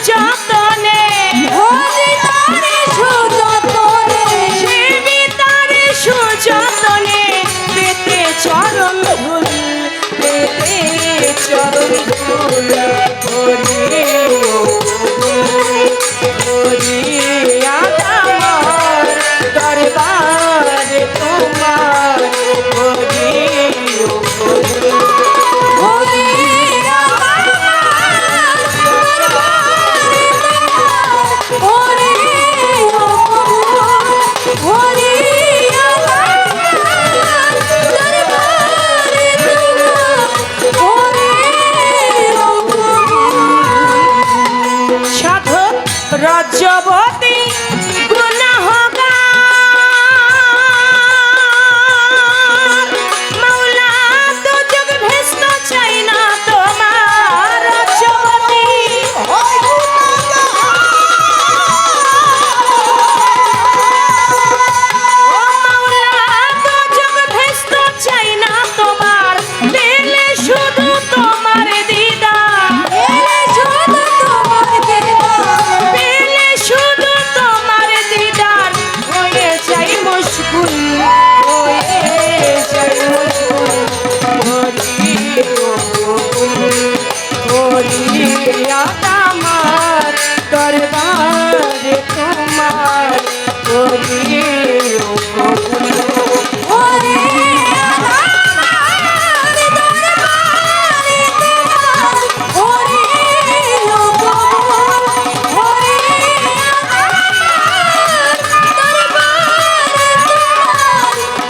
সুযতনে হরি তারে সুযতনে সেবি তারে সুযতনে পেতে চরণ ধুল পেতে চরণ ধুল হরি হরি আমার দরবারে তোমার হরি হরি আমার দরবারে তোমার হরি হরি আমার দরবারে তোমার হরি সাধক রজ্জবতী গুনাহগার মাওলা দুজগ ভেস্ত চাই না তোমার রজ্জবতী ও মাওলা দুজগ ভেস্ত চাই না তোমার পেলে শুধু তোমার দিদার শুধু তোমার দিদার পেলে শুধু তোমার দিদার হয়ে যাই মুশকুল হয়ে যাই মুশকুল হরি হরি আমার দরবারে তোমার হরি হরি আমার দরবারে তোমার হরি হরি আমার দরবারে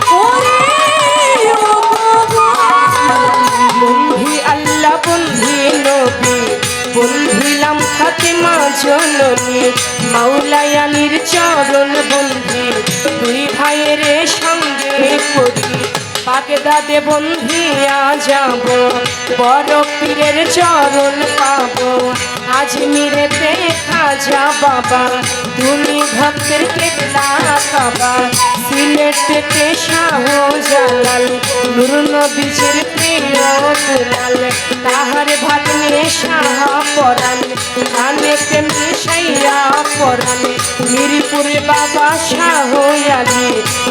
তোমার বন্ধি আল্লাহ বন্ধি নবী বন্ধিলাম ফাতেমা জননী মাওলায়ানির চরণ বন্ধি দুই ভাইয়ের সঙ্গে করি বাগদাদে বন্ধিয়া যাব বড় পীরের চরণ পাব আজমিরেতে খাজা বাবা তুমি ভক্তের কেবলা কাবা সিলেটেতে শাহ জালাল নূর নবীজির প্রিয় দুলাল তাহার ভাগ্নে শাহ পরাণ কানেতে মিশাইয়া পরাণ মিরপুরে বাবা শাহ আলী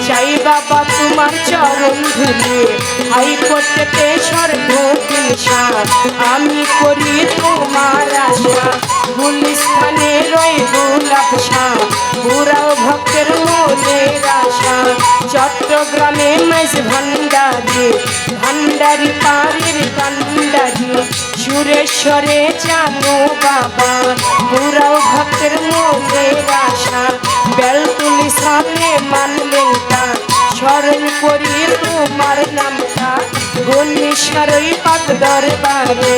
চাই বাবা তোমার চরণ ধুলি হাইকোর্টেতে সর্বদিন শাহ আমি করি তোমার আশা গুলিস্থানে রই গোলাপ শাহ পুরাও ভক্তের মনের আশা চট্টগ্রামে মেজ ভান্ডারি ভান্ডারি পাড়ির কান্ডারি সুরেশ্বরে জানো বাবা পুরাও ভক্তের মনের আশা বেলতুলি সামনে মানলেন তা স্মরণ করি তোমার নামটা গণেশ্বরই পাক দরবারে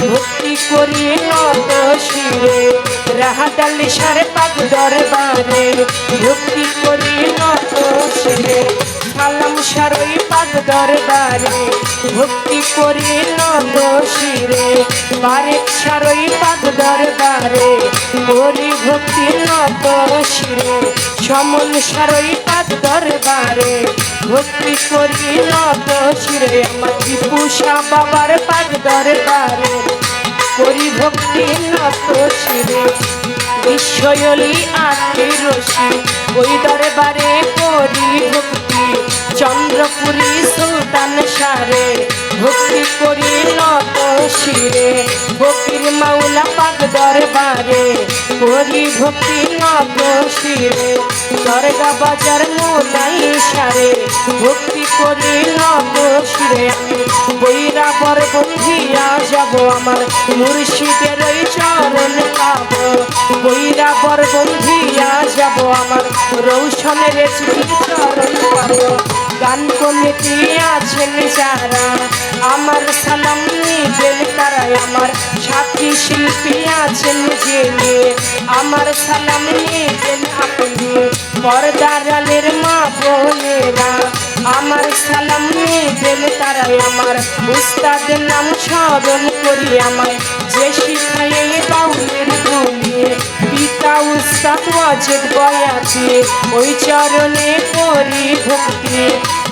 ভক্তি করি নত শিরে রাহাদালি সারে পাক দরবারে ভক্তি করি নত শিরে সালাম সারই পাক দরবারে ভক্তি করি নত শিরে বারেক সারই পাক দরবারে করি ভক্তি নত শিরে সমন সারই পাক দরবারে ভক্তি করি নত শিরে আমার টিপুষা বাবার পাক দরবারে করি ভক্তি নত শিরে বিশ্বয়লি আত্মী রশি ওই দরবারে করি ভক্তি চন্দ্রপুরী সুলতান সারে ভক্তি করি নত শিরে ফকির মাওলা পাক দরবারে করি ভক্তি নত শিরে দরগা বাজার মোলাই সারে ভক্তি করি নত শিরে আমি বৈরাবর বন্ধিয়া যাব আমার মুর্শিদের ওই চরণ পাব বৈরাবর বন্ধিয়া যাব আমার রৌশনের চরণ পাব গান কমিটি আছেন যারা আমার সালাম নিবেন তারা আমার সাথী শিল্পী আছেন যিনি আমার সালাম নিবেন আপনি পর্দারালের মা বোনেরা আমার সালাম নিবেন তারা আমার উস্তাদের নাম স্মরণ করি আমায় যে শিখায় বাউলের ধুলি পিতা উস্তাদ ওয়াজেদ বয়াতি ওই চরণে করি ভক্তি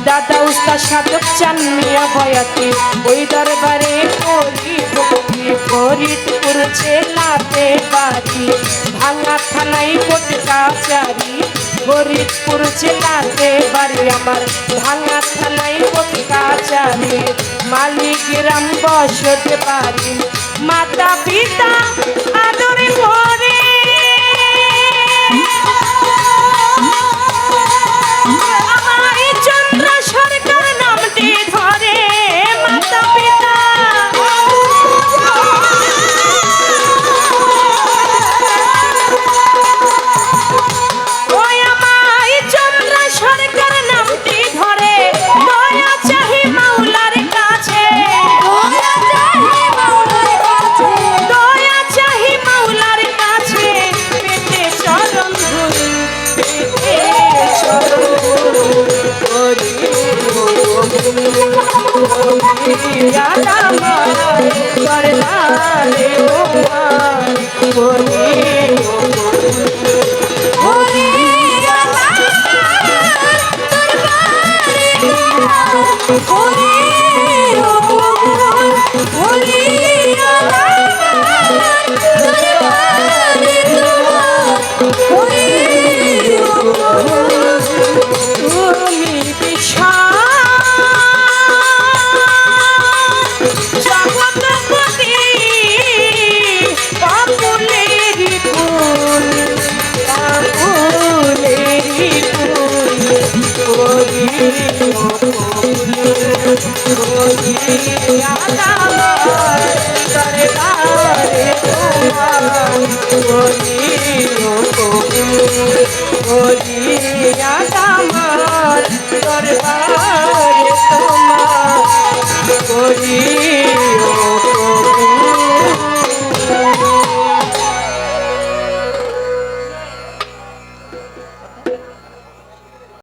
দাদা উস্তাদ সাধক চান মিয়া বয়াতি ওই দরবারে করি ভক্তি বাড়ি ফরিদপুর জেলাতে বাড়ি ভাঙা থানায় কোর্ট কাছারি ফরিদপুর জেলাতে বাড়ি আমার ভাঙা থানায় কোর্ট কাছারি মালিগ্রাম বসত বাড়ি মাতা পিতা আদরে করে আমায় চন্দ্র সরকার নামটি ধরে মাতা পিতা ওই আমায় চন্দ্র সরকার নামটি ধরে দয়া চাহি মাওলার কাছে দয়া চাহি মাওলার কাছে দয়া চাহি মাওলার কাছে পেতে চরণ ধুলি পেতে চরণ ধুলি করি করলালে তোমার করি ওরে আল্লাহর দরবারে তোমার ওরে ওরে আল্লাহর দরবারে তোমার ওরে তুমি বিশাল জগৎপতি পাপুলেরি ফুল পাপুলেরি ফুল করি করি আদাবার দরবারে তোমার করি আদামার দরবার